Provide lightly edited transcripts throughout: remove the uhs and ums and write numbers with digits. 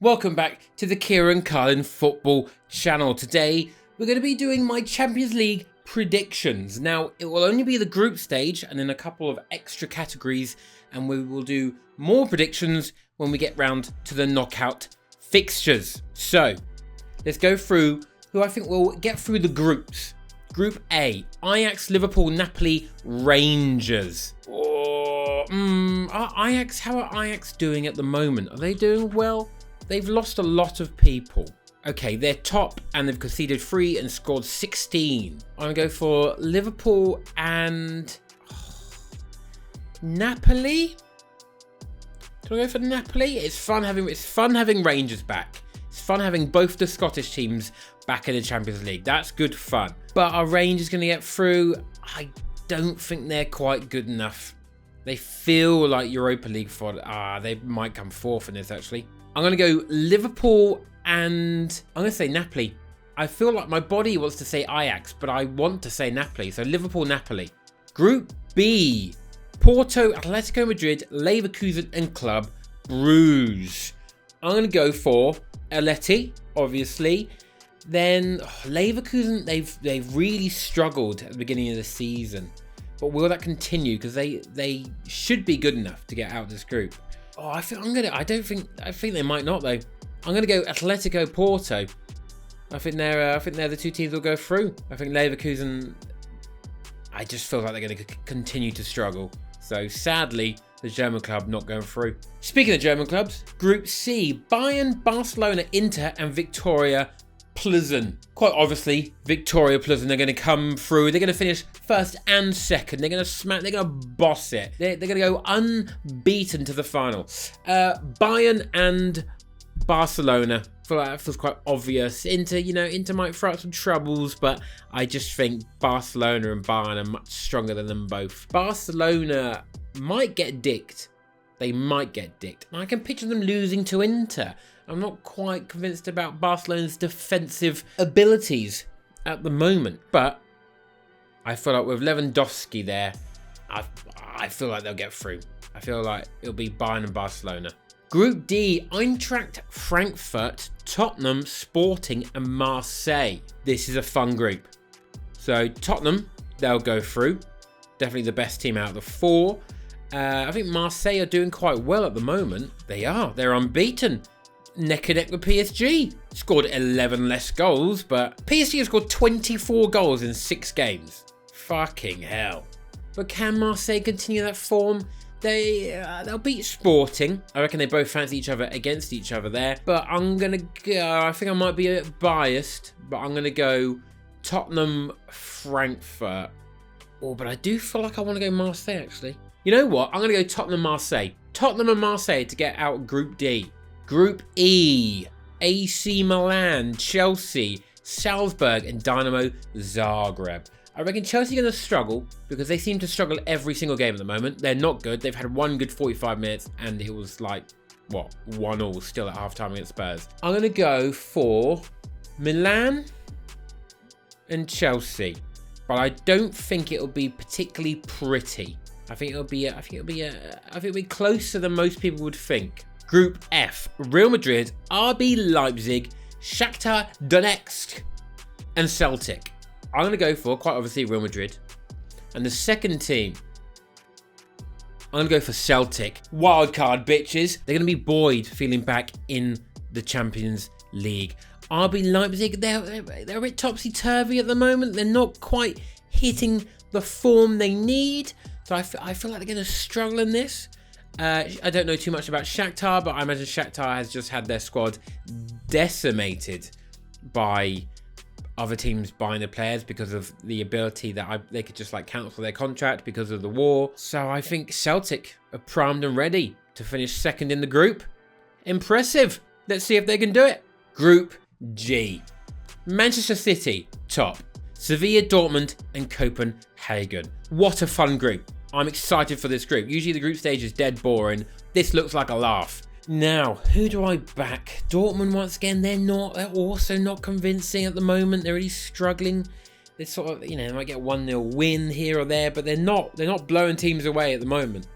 Welcome back to the Kieran Carlin Football channel. Today we're going to be doing my Champions League predictions. Now it will only be the group stage and then a couple of extra categories, and we will do more predictions when we get round to the knockout fixtures. So let's go through who I think will get through the groups. Group A, Ajax, Liverpool, Napoli, Rangers. Ajax, how are Ajax doing at the moment? Are they doing well? They've lost a lot of people. Okay, they're top and they've conceded 3 and scored 16. I'm going to go for Liverpool and Napoli. Can I go for Napoli? It's fun having Rangers back. It's fun having both the Scottish teams back in the Champions League. That's good fun. But are Rangers going to get through? I don't think they're quite good enough. They feel like Europa League fodder. They might come fourth in this actually. I'm going to go Liverpool and I'm going to say Napoli. I feel like my body wants to say Ajax, but I want to say Napoli. So Liverpool, Napoli. Group B, Porto, Atletico Madrid, Leverkusen and Club Brugge. I'm going to go for Atleti, obviously. Then Leverkusen, they've really struggled at the beginning of the season. But will that continue? Because they should be good enough to get out of this group. I think they might not though. I'm gonna go Atletico Porto. I think they're the two teams will go through. I think Leverkusen, I just feel like they're gonna continue to struggle. So sadly, the German club not going through. Speaking of German clubs, Group C, Bayern, Barcelona, Inter, and Victoria Plzen. Quite obviously, Victoria Plzen are going to come through. They're going to finish first and second. They're going to boss it. They're going to go unbeaten to the final. Bayern and Barcelona. I feel like that feels quite obvious. Inter might throw out some troubles, but I just think Barcelona and Bayern are much stronger than them both. Barcelona might get dicked. They might get dicked. I can picture them losing to Inter. I'm not quite convinced about Barcelona's defensive abilities at the moment, but I feel like with Lewandowski there, I feel like they'll get through. I feel like it'll be Bayern and Barcelona. Group D, Eintracht Frankfurt, Tottenham, Sporting and Marseille. This is a fun group. So Tottenham, they'll go through. Definitely the best team out of the 4. I think Marseille are doing quite well at the moment. They're unbeaten. Neck and neck with PSG. Scored 11 less goals, but PSG have scored 24 goals in 6 games. Fucking hell. But can Marseille continue that form? They'll beat Sporting. I reckon they both fancy each other against each other there. But I'm going to go, I think I might be a bit biased, but I'm going to go Tottenham, Frankfurt. But I do feel like I want to go Marseille actually. You know what? I'm going to go Tottenham, Marseille. Tottenham and Marseille to get out of Group D. Group E, AC Milan, Chelsea, Salzburg and Dynamo Zagreb. I reckon Chelsea are going to struggle because they seem to struggle every single game at the moment. They're not good. They've had one good 45 minutes and it was like, 1-1 still at half-time against Spurs. I'm going to go for Milan and Chelsea, but I don't think it'll be particularly pretty. I think it'll be closer than most people would think. Group F, Real Madrid, RB Leipzig, Shakhtar Donetsk, and Celtic. I'm going to go for, quite obviously, Real Madrid. And the second team, I'm going to go for Celtic. Wildcard bitches. They're going to be buoyed feeling back in the Champions League. RB Leipzig, they're a bit topsy-turvy at the moment. They're not quite hitting the form they need. So I feel like they're going to struggle in this. I don't know too much about Shakhtar, but I imagine Shakhtar has just had their squad decimated by other teams buying the players because of the ability that they could just cancel their contract because of the war. So I think Celtic are primed and ready to finish second in the group. Impressive. Let's see if they can do it. Group G. Manchester City, top. Sevilla, Dortmund and Copenhagen. What a fun group. I'm excited for this group. Usually the group stage is dead boring. This looks like a laugh. Now, who do I back? Dortmund once again, they're also not convincing at the moment. They're really struggling. They're sort of, they might get 1-0 win here or there, but they're not blowing teams away at the moment.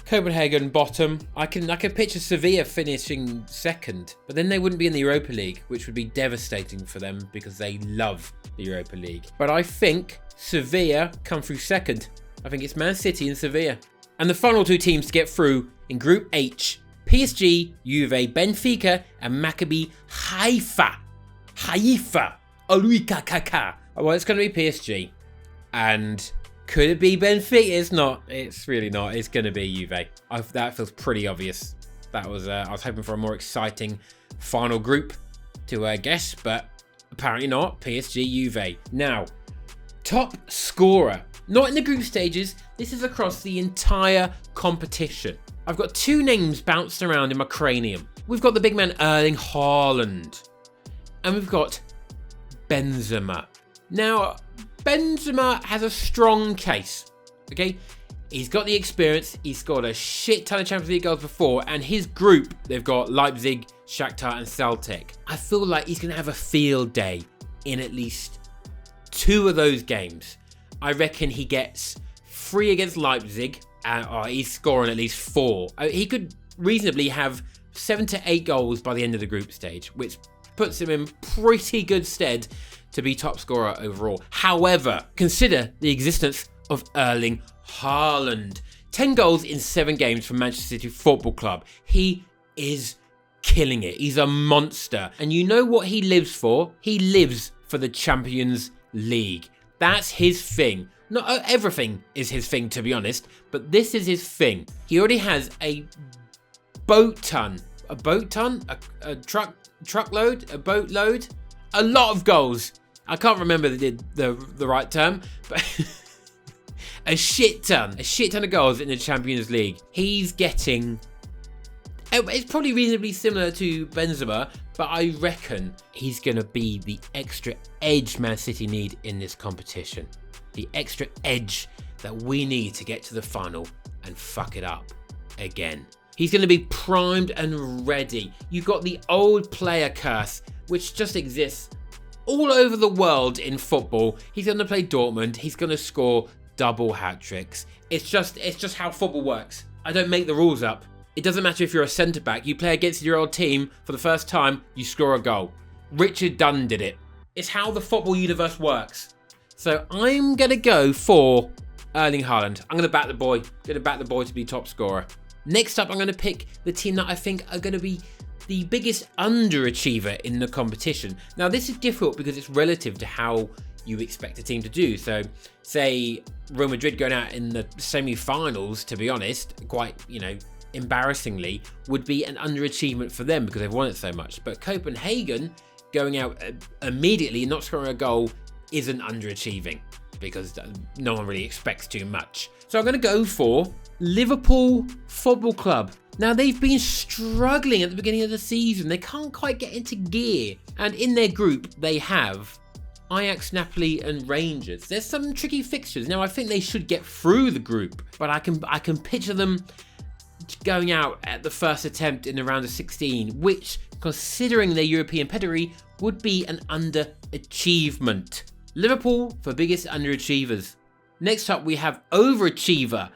Copenhagen bottom. I can picture Sevilla finishing second, but then they wouldn't be in the Europa League, which would be devastating for them because they love the Europa League. But I think Sevilla come through second. I think it's Man City and Sevilla. And the final two teams to get through in Group H, PSG, Juve, Benfica, and Maccabi Haifa. Well, it's going to be PSG. And could it be Benfica? It's not. It's really not. It's going to be Juve. That feels pretty obvious. That was. I was hoping for a more exciting final group to guess, but apparently not. PSG, Juve. Now, top scorer. Not in the group stages. This is across the entire competition. I've got two names bounced around in my cranium. We've got the big man Erling Haaland. And we've got Benzema. Now, Benzema has a strong case, okay? He's got the experience. He's got a shit ton of Champions League goals before. And his group, they've got Leipzig, Shakhtar and Celtic. I feel like he's going to have a field day in at least two of those games. I reckon he gets 3 against Leipzig. He's scoring at least 4. He could reasonably have 7 to 8 goals by the end of the group stage, which puts him in pretty good stead to be top scorer overall. However, consider the existence of Erling Haaland. 10 goals in 7 games for Manchester City Football Club. He is killing it. He's a monster. And you know what he lives for? He lives for the Champions League. That's his thing. Not everything is his thing, to be honest, but this is his thing. He already has a truckload, a lot of goals. I can't remember the right term, but a shit ton of goals in the Champions League. He's getting, it's probably reasonably similar to Benzema, but I reckon he's going to be the extra edge Man City need in this competition. The extra edge that we need to get to the final and fuck it up again. He's going to be primed and ready. You've got the old player curse, which just exists all over the world in football. He's going to play Dortmund. He's going to score double hat-tricks. It's just how football works. I don't make the rules up. It doesn't matter if you're a centre-back. You play against your old team for the first time, you score a goal. Richard Dunn did it. It's how the football universe works. So I'm going to go for Erling Haaland. I'm going to back the boy. To be top scorer. Next up, I'm going to pick the team that I think are going to be the biggest underachiever in the competition. Now, this is difficult because it's relative to how you expect a team to do. So, say Real Madrid going out in the semi-finals, to be honest, quite, embarrassingly, would be an underachievement for them because they've won it so much. But Copenhagen going out immediately and not scoring a goal isn't underachieving because no one really expects too much. So I'm going to go for Liverpool Football Club. Now, they've been struggling at the beginning of the season. They can't quite get into gear. And in their group, they have Ajax, Napoli and Rangers. There's some tricky fixtures. Now, I think they should get through the group, but I can picture them going out at the first attempt in the round of 16, which, considering their European pedigree, would be an underachievement. Liverpool for biggest underachievers. Next up, we have overachiever.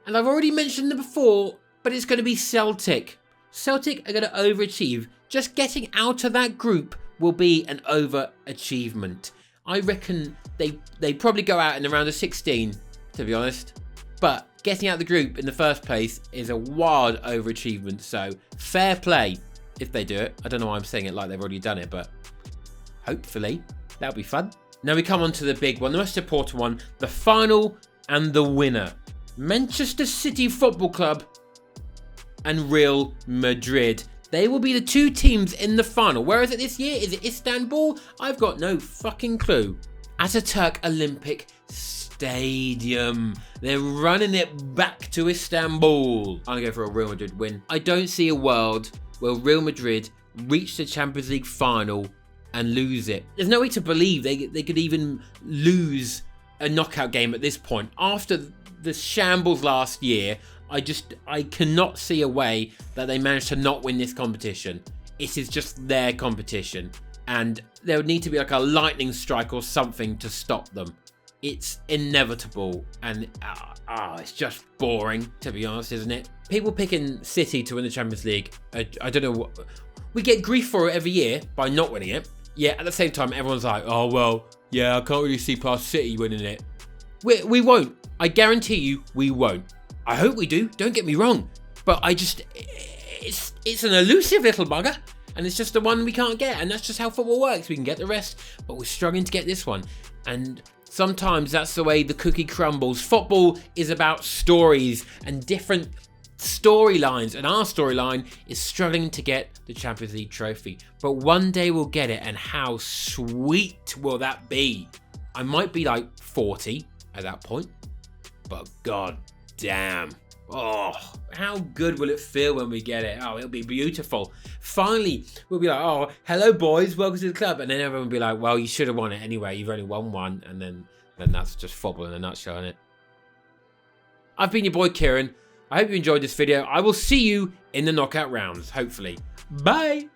And I've already mentioned them before, but it's going to be Celtic. Celtic are going to overachieve. Just getting out of that group will be an overachievement. I reckon they probably go out in the round of 16, to be honest. But getting out of the group in the first place is a wild overachievement. So fair play if they do it. I don't know why I'm saying it like they've already done it, but hopefully that'll be fun. Now we come on to the big one, the most important one, the final and the winner. Manchester City Football Club and Real Madrid. They will be the two teams in the final. Where is it this year? Is it Istanbul? I've got no fucking clue. Ataturk Olympic Stadium. They're running it back to Istanbul. I'm going to go for a Real Madrid win. I don't see a world where Real Madrid reach the Champions League final and lose it. There's no way to believe they could even lose a knockout game at this point. After the shambles last year, I cannot see a way that they managed to not win this competition. It is just their competition. And there would need to be like a lightning strike or something to stop them. it's inevitable, and it's just boring, to be honest, isn't it? People picking City to win the Champions League, I don't know what... We get grief for it every year by not winning it. Yeah, at the same time, everyone's like, oh, well, yeah, I can't really see past City winning it. We won't. I guarantee you, we won't. I hope we do, don't get me wrong. But it's an elusive little bugger, and it's just the one we can't get, and that's just how football works. We can get the rest, but we're struggling to get this one. And sometimes that's the way the cookie crumbles. Football is about stories and different storylines, and our storyline is struggling to get the Champions League trophy. But one day we'll get it, and how sweet will that be? I might be like 40 at that point, but god damn. Oh, how good will it feel when we get it? Oh, it'll be beautiful. Finally, we'll be like, oh, hello boys, welcome to the club. And then everyone will be like, well, you should have won it anyway. You've only won one. And then that's just football in a nutshell, isn't it? I've been your boy, Kieran. I hope you enjoyed this video. I will see you in the knockout rounds, hopefully. Bye.